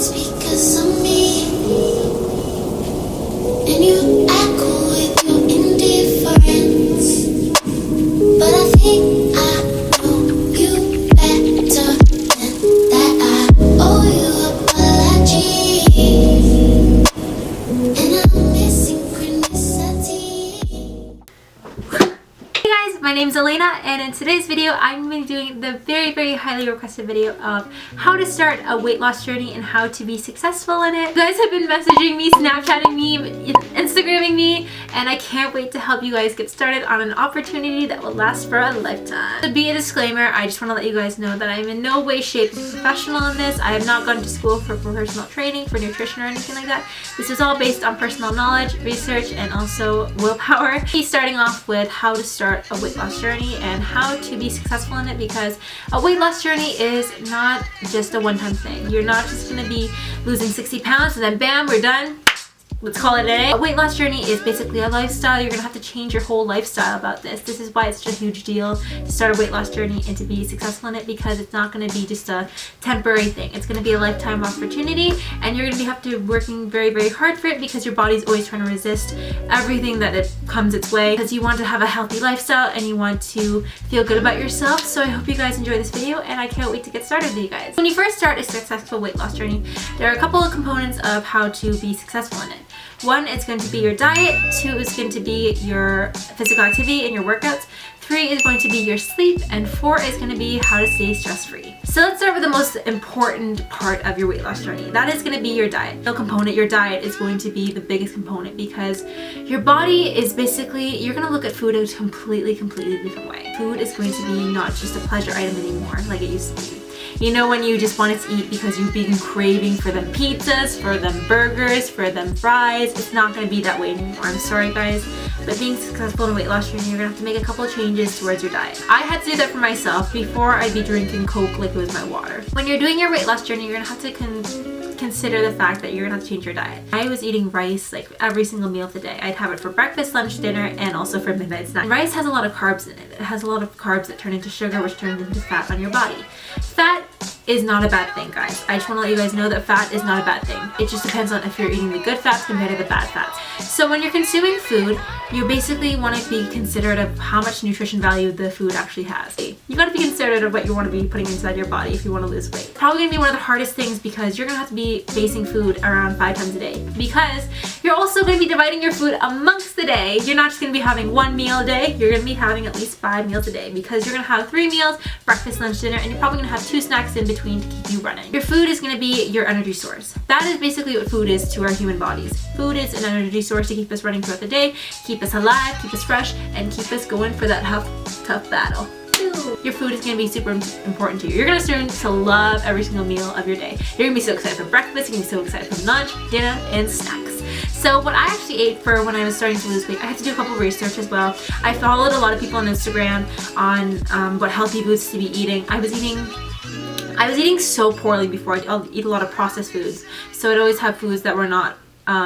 it's because of me. And you echo with your indifference. But I think I know you better than that. I owe you apology. And I'm missing synchronicity. Hey guys, my name is Elena, and in today's video I'm going to be doing the very highly requested video of how to start a weight loss journey and how to be successful in it. You guys have been messaging me, Snapchatting me, Instagramming me, and I can't wait to help you guys get started on an opportunity that will last for a lifetime. To be a disclaimer, I just want to let you guys know that I'm in no way, shape, or professional in this. I have not gone to school for personal training, for nutrition, or anything like that. This is all based on personal knowledge, research, and also willpower. He's starting off with how to start a weight loss journey and how to be successful in it, because a weight loss journey is not just a one-time thing. You're not just going to be losing 60 pounds and then bam, we're done. Let's call it a day. A weight loss journey is basically a lifestyle. You're gonna have to change your whole lifestyle about this. This is why it's such a huge deal to start a weight loss journey and to be successful in it, because it's not gonna be just a temporary thing. It's gonna be a lifetime opportunity, and you're gonna have to be working very hard for it, because your body's always trying to resist everything that it comes its way, because you want to have a healthy lifestyle and you want to feel good about yourself. So I hope you guys enjoy this video, and I can't wait to get started with you guys. When you first start a successful weight loss journey, there are a couple of components of how to be successful in it. One is going to be your diet, 2 is going to be your physical activity and your workouts, 3 is going to be your sleep, and 4 is going to be how to stay stress-free. So let's start with the most important part of your weight loss journey. That is going to be your diet. No component, your diet is going to be the biggest component, because your body is basically, you're going to look at food in a completely different way. Food is going to be not just a pleasure item anymore like it used to be. You know, when you just wanted to eat because you've been craving for them pizzas, for them burgers, for them fries, it's not going to be that way anymore. I'm sorry guys, but being successful in a weight loss journey, you're going to have to make a couple of changes towards your diet. I had to do that for myself. Before, I'd be drinking Coke like it was my water. When you're doing your weight loss journey, you're going to have to consider the fact that you're gonna have to change your diet. I was eating rice like every single meal of the day. I'd have it for breakfast, lunch, dinner, and also for midnight snack. Rice has a lot of carbs in it. It has a lot of carbs that turn into sugar, which turns into fat on your body. Fat is not a bad thing, guys. I just want to let you guys know that fat is not a bad thing. It just depends on if you're eating the good fats compared to the bad fats. So when you're consuming food, you basically want to be considerate of how much nutrition value the food actually has. You got to be considerate of what you want to be putting inside your body if you want to lose weight. Probably going to be one of the hardest things, because you're going to have to be facing food around 5 times a day, because you're also going to be dividing your food amongst the day. You're not just going to be having 1 meal a day. You're going to be having at least 5 meals a day, because you're going to have 3 meals, breakfast, lunch, dinner, and you're probably going to have 2 snacks in between to keep you running. Your food is going to be your energy source. That is basically what food is to our human bodies. Food is an energy source to keep us running throughout the day, keep us alive, keep us fresh, and keep us going for that tough battle. Your food is going to be super important to you. You're going to start to love every single meal of your day. You're going to be so excited for breakfast, you're going to be so excited for lunch, dinner, and snacks. So what I actually ate for when I was starting to lose weight, I had to do a couple of research as well. I followed a lot of people on Instagram on what healthy foods to be eating. I was eating so poorly before. I'd eat a lot of processed foods. So I'd always have foods that were not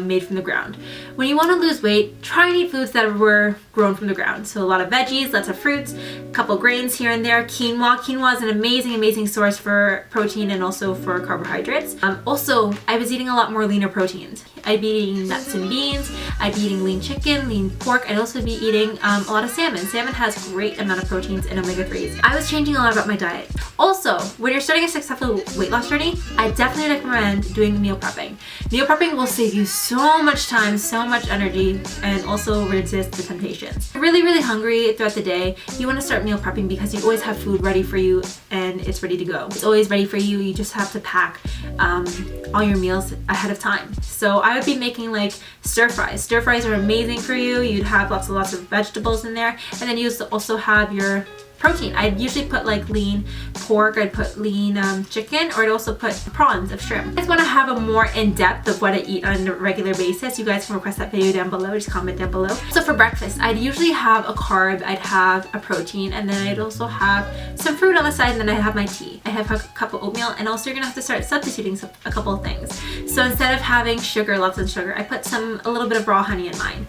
made from the ground. When you want to lose weight, try and eat foods that were grown from the ground. So a lot of veggies, lots of fruits, a couple grains here and there. Quinoa is an amazing source for protein and also for carbohydrates. Also, I was eating a lot more leaner proteins. I'd be eating nuts and beans. I'd be eating lean chicken, lean pork. I'd also be eating a lot of salmon. Salmon has a great amount of proteins and omega-3s. I was changing a lot about my diet. Also, when you're starting a successful weight loss journey, I definitely recommend doing meal prepping. Meal prepping will save you so much time, so much energy, and also resist the temptations. If you're really hungry throughout the day, you want to start meal prepping, because you always have food ready for you and it's ready to go. It's always ready for you. You just have to pack all your meals ahead of time. So I would be making like stir fries. Stir fries are amazing for you. You'd have lots of vegetables in there, and then you also have your protein. I'd usually put like lean pork, I'd put lean chicken, or I'd also put prawns of shrimp. If you guys want to have a more in-depth of what I eat on a regular basis, you guys can request that video down below, just comment down below. So for breakfast, I'd usually have a carb, I'd have a protein, and then I'd also have some fruit on the side, and then I'd have my tea. I have a cup of oatmeal, and also you're gonna have to start substituting a couple of things. So instead of having sugar, lots of sugar, I put a little bit of raw honey in mine.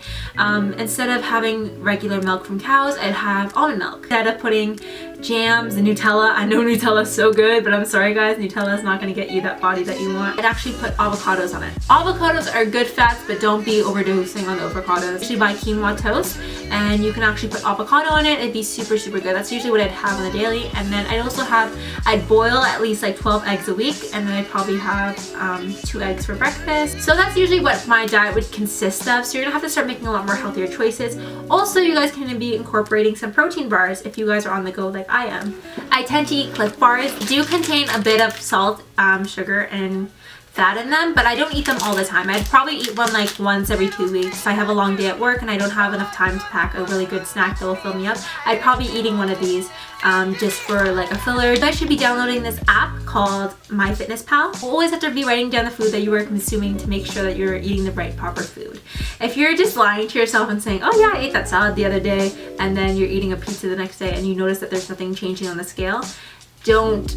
Instead of having regular milk from cows, I'd have almond milk. Instead of putting jams, Nutella. I know Nutella is so good, but I'm sorry guys, Nutella is not going to get you that body that you want. I'd actually put avocados on it. Avocados are good fats, but don't be overdosing on the avocados. Actually buy quinoa toast, and you can actually put avocado on it. It'd be super good. That's usually what I'd have on the daily. And then I'd boil at least like 12 eggs a week, and then I'd probably have 2 eggs for breakfast. So that's usually what my diet would consist of. So you're gonna have to start making a lot more healthier choices. Also, you guys can be incorporating some protein bars if you guys are on the go like I am. I tend to eat Cliff Bars. They do contain a bit of salt, sugar, and fat in them, but I don't eat them all the time. I'd probably eat one like once every 2 weeks. If I have a long day at work and I don't have enough time to pack a really good snack that will fill me up, I'd probably be eating one of these just for like a filler. You guys should be downloading this app called MyFitnessPal. You always have to be writing down the food that you are consuming to make sure that you're eating the right proper food. If you're just lying to yourself and saying, oh yeah, I ate that salad the other day, and then you're eating a pizza the next day and you notice that there's nothing changing on the scale, don't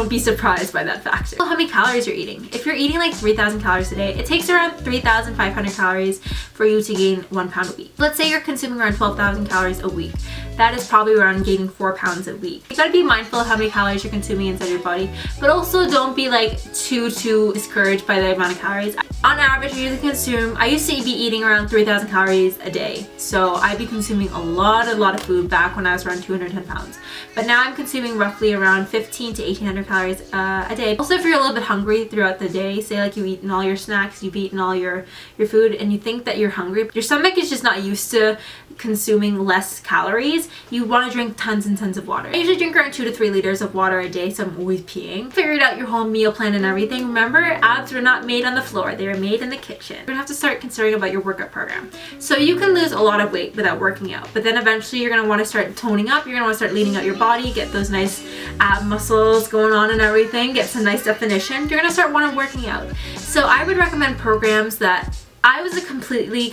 be surprised by that fact. How many calories you're eating. If you're eating like 3,000 calories a day, it takes around 3,500 calories for you to gain 1 pound a week. Let's say you're consuming around 12,000 calories a week. That is probably around gaining 4 pounds a week. You gotta be mindful of how many calories you're consuming inside your body, but also don't be like too discouraged by the amount of calories. On average, I used to be eating around 3,000 calories a day. So I'd be consuming a lot of food back when I was around 210 pounds. But now I'm consuming roughly around 15 to 1,800 calories a day. Also, if you're a little bit hungry throughout the day, say like you've eaten all your snacks, you've eaten all your food, and you think that you're hungry, your stomach is just not used to consuming less calories, you want to drink tons and tons of water. I usually drink around 2 to 3 liters of water a day, so I'm always peeing. Figured out your whole meal plan and everything. Remember, abs were not made on the floor, they were made in the kitchen. You're gonna have to start considering about your workout program. So you can lose a lot of weight without working out, but then eventually you're gonna want to start toning up, you're gonna want to start leaning out your body, get those nice ab muscles going on and everything, get some nice definition. You're gonna start wanting working out. So I would recommend programs that I was a completely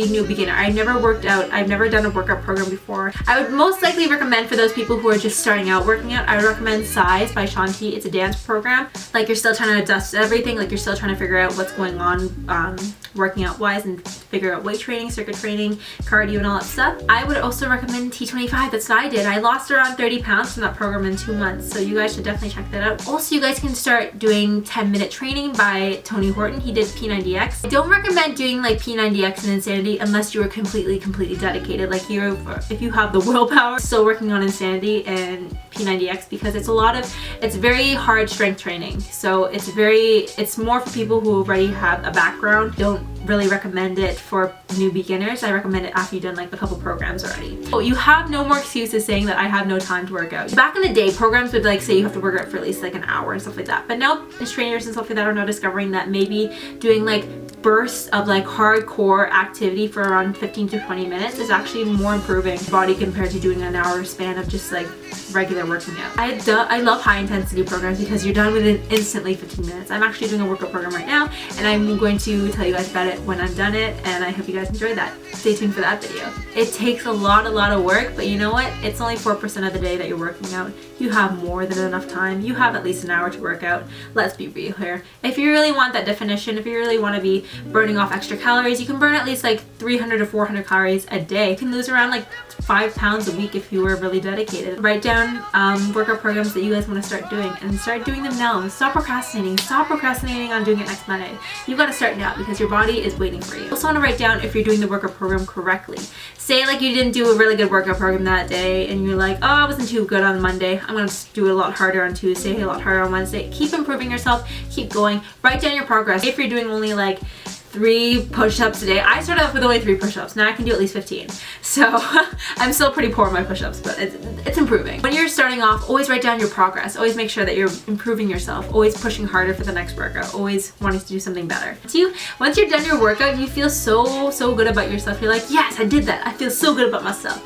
new beginner. I've never worked out. I've never done a workout program before. I would most likely recommend for those people who are just starting out working out, I would recommend Size by Shanti. It's a dance program. Like you're still trying to adjust everything, like you're still trying to figure out what's going on working out wise and figure out weight training, circuit training, cardio and all that stuff. I would also recommend T25. That's what I did. I lost around 30 pounds from that program in 2 months. So you guys should definitely check that out. Also, you guys can start doing 10-minute training by Tony Horton. He did P90X. I don't recommend doing like P90X and Insanity unless you are completely dedicated. Like if you have the willpower, still working on Insanity and P90X, because it's very hard strength training. So it's more for people who already have a background. Don't really recommend it for new beginners. I recommend it after you've done like a couple programs already. So you have no more excuses saying that I have no time to work out. Back in the day, programs would like say you have to work out for at least like an hour and stuff like that. But now trainers and stuff like that are now discovering that maybe doing like bursts of like hardcore activity for around 15 to 20 minutes is actually more improving your body compared to doing an hour span of just like regular working out. I love high intensity programs because you're done within instantly 15 minutes. I'm actually doing a workout program right now, and I'm going to tell you guys about it when I'm done it, and I hope you guys enjoyed that. Stay tuned for that video. It takes a lot of work, but you know what? It's only 4% of the day that you're working out. You have more than enough time. You have at least an hour to work out. Let's be real here. If you really want that definition, if you really want to be burning off extra calories, you can burn at least like 300 to 400 calories a day. You can lose around like 5 pounds a week if you were really dedicated. Write down workout programs that you guys want to start doing and start doing them now. Stop procrastinating. Stop procrastinating on doing it next Monday. You've got to start now because your body is waiting for you. Also want to write down if you're doing the workout program correctly. Say like you didn't do a really good workout program that day and you're like, oh, I wasn't too good on Monday. I'm going to do it a lot harder on Tuesday, a lot harder on Wednesday. Keep improving yourself. Keep going. Write down your progress. If you're doing only like 3 push-ups a day. I started off with only 3 push-ups. Now I can do at least 15. So I'm still pretty poor at my push-ups, but it's improving. When you're starting off, always write down your progress. Always make sure that you're improving yourself. Always pushing harder for the next workout. Always wanting to do something better. Once you're done your workout, you feel so good about yourself. You're like, yes, I did that. I feel so good about myself.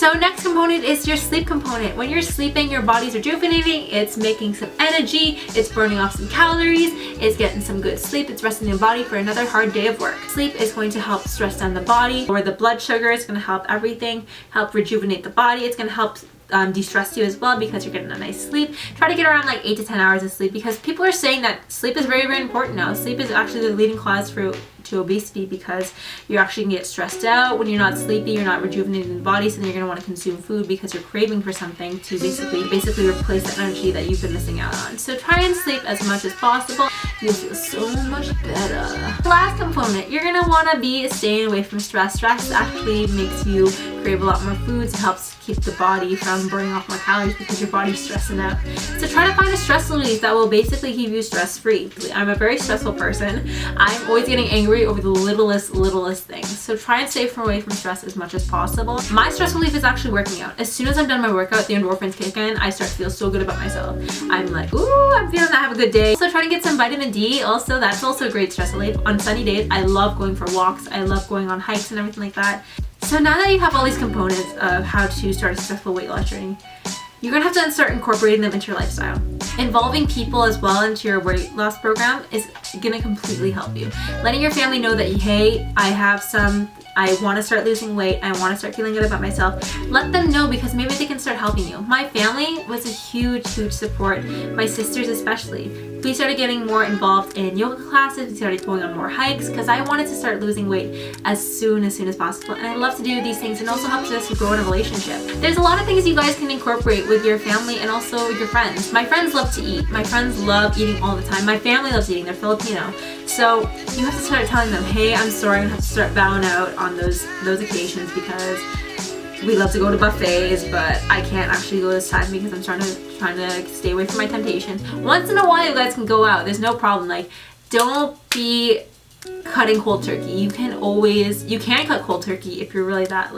So next component is your sleep component. When you're sleeping, your body's rejuvenating, it's making some energy, it's burning off some calories, it's getting some good sleep, it's resting your body for another hard day of work. Sleep is going to help stress down the body, lower the blood sugar, it's going to help everything, help rejuvenate the body, it's going to help de-stress you as well because you're getting a nice sleep. Try to get around like 8 to 10 hours of sleep because people are saying that sleep is very important now. Sleep is actually the leading cause for to obesity, because you're actually gonna get stressed out when you're not sleepy, you're not rejuvenating the body, so then you're gonna want to consume food because you're craving for something to basically replace that energy that you've been missing out on. So try and sleep as much as possible. You'll feel so much better. Last component, you're gonna want to be staying away from stress. Stress actually makes you crave a lot more foods. It helps keep the body from burning off more calories because your body's stressing out. So try to find a stress relief that will basically keep you stress free. I'm a very stressful person. I'm always getting angry over the littlest things. So try and stay away from stress as much as possible. My stress relief is actually working out. As soon as I'm done my workout, the endorphins kick in. I start to feel so good about myself. I'm like, ooh, I'm feeling I have a good day. So try to get some vitamin D. Also, that's also a great stress relief. On sunny days, I love going for walks. I love going on hikes and everything like that. So now that you have all these components of how to start a successful weight loss journey, you're gonna have to start incorporating them into your lifestyle. Involving people as well into your weight loss program is gonna completely help you. Letting your family know that, hey, I want to start losing weight, I want to start feeling good about myself. Let them know, because maybe they can start helping you. My family was a huge support, my sisters especially. We started getting more involved in yoga classes, we started going on more hikes, because I wanted to start losing weight as soon as possible. And I love to do these things, and also helps us to grow in a relationship. There's a lot of things you guys can incorporate with your family and also your friends. My friends love to eat. My friends love eating all the time. My family loves eating. They're Filipino. So you have to start telling them, hey, I'm sorry, I'm gonna have to start bowing out on those occasions because we love to go to buffets, but I can't actually go this time because I'm trying to stay away from my temptations. Once in a while, you guys can go out. There's no problem. Like, don't be cutting cold turkey. You can cut cold turkey if you're really that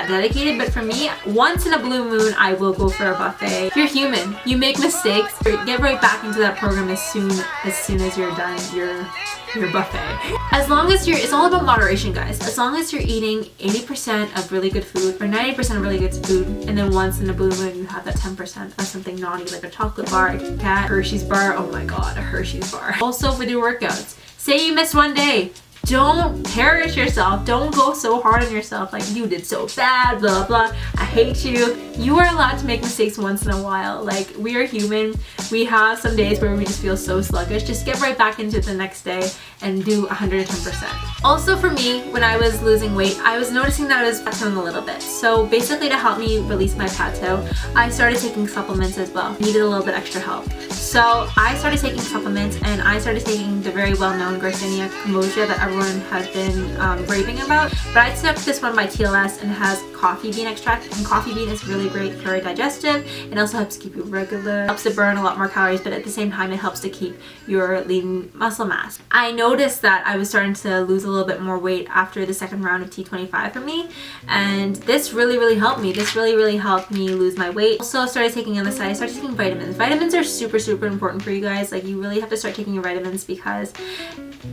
dedicated. But for me, once in a blue moon, I will go for a buffet. You're human. You make mistakes. Get right back into that program as soon as you're done your buffet. As long as it's all about moderation, guys. As long as you're eating 80% of really good food or 90% of really good food, and then once in a blue moon you have that 10% of something naughty like a chocolate bar, a Kit Kat, Hershey's bar. Oh my god, a Hershey's bar. Also with your workouts, say you missed one day. Don't perish yourself. Don't go so hard on yourself like you did so bad, blah blah, I hate you. You are allowed to make mistakes once in a while. Like, we are human. We have some days where we just feel so sluggish. Just get right back into it the next day and do 110%. Also for me, when I was losing weight, I was noticing that I was plateauing a little bit. So basically, to help me release my plateau, I started taking supplements as well. I needed a little bit extra help. So I started taking supplements, and I started taking the very well-known Gardenia Cambogia that everyone has been raving about. But I took this one by TLS, and it has coffee bean extract, and coffee bean is really great for your digestive. It also helps keep you regular, helps to burn a lot more calories, but at the same time it helps to keep your lean muscle mass. I noticed that I was starting to lose a little bit more weight after the second round of T25 for me, and this really helped me. This really helped me lose my weight. Also started taking on the side, I started taking vitamins. Vitamins are super important for you guys. Like, you really have to start taking your vitamins, because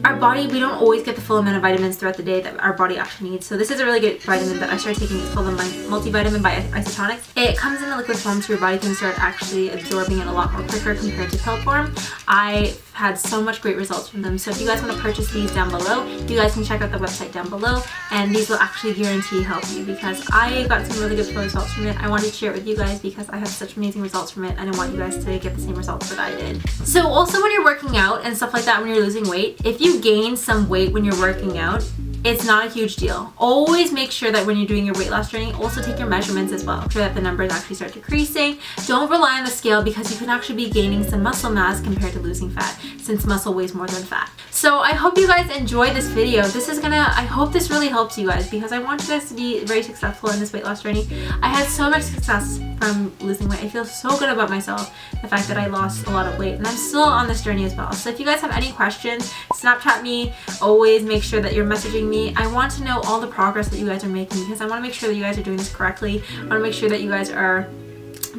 our body, we don't always get the full amount of vitamins throughout the day that our body actually needs. So this is a really good vitamin that I started taking. It's called the Multivitamin by Isotonix. It comes in a liquid form, so your body can start actually absorbing it a lot more quicker compared to pill form. I've had so much great results from them. So if you guys want to purchase these down below, you guys can check out the website down below, and these will actually guarantee help you, because I got some really good results from it. I wanted to share it with you guys because I have such amazing results from it, and I want you guys to get the same results that I did. So also when you're working out and stuff like that, when you're losing weight, if you gain some weight when you're working out, it's not a huge deal. Always make sure that when you're doing your weight loss journey, also take your measurements as well. Make sure that the numbers actually start decreasing. Don't rely on the scale, because you can actually be gaining some muscle mass compared to losing fat, since muscle weighs more than fat. So I hope you guys enjoyed this video. I hope this really helps you guys, because I want you guys to be very successful in this weight loss journey. I had so much success from losing weight. I feel so good about myself, the fact that I lost a lot of weight, and I'm still on this journey as well. So if you guys have any questions, Snapchat me. Always make sure that you're messaging me. I want to know all the progress that you guys are making, because I want to make sure that you guys are doing this correctly. I want to make sure that you guys are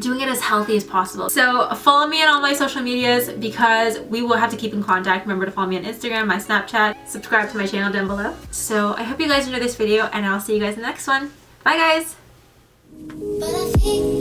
doing it as healthy as possible. So follow me on all my social medias, because we will have to keep in contact. Remember to follow me on Instagram, my Snapchat, subscribe to my channel down below. So I hope you guys enjoyed this video, and I'll see you guys in the next one. Bye guys! But I think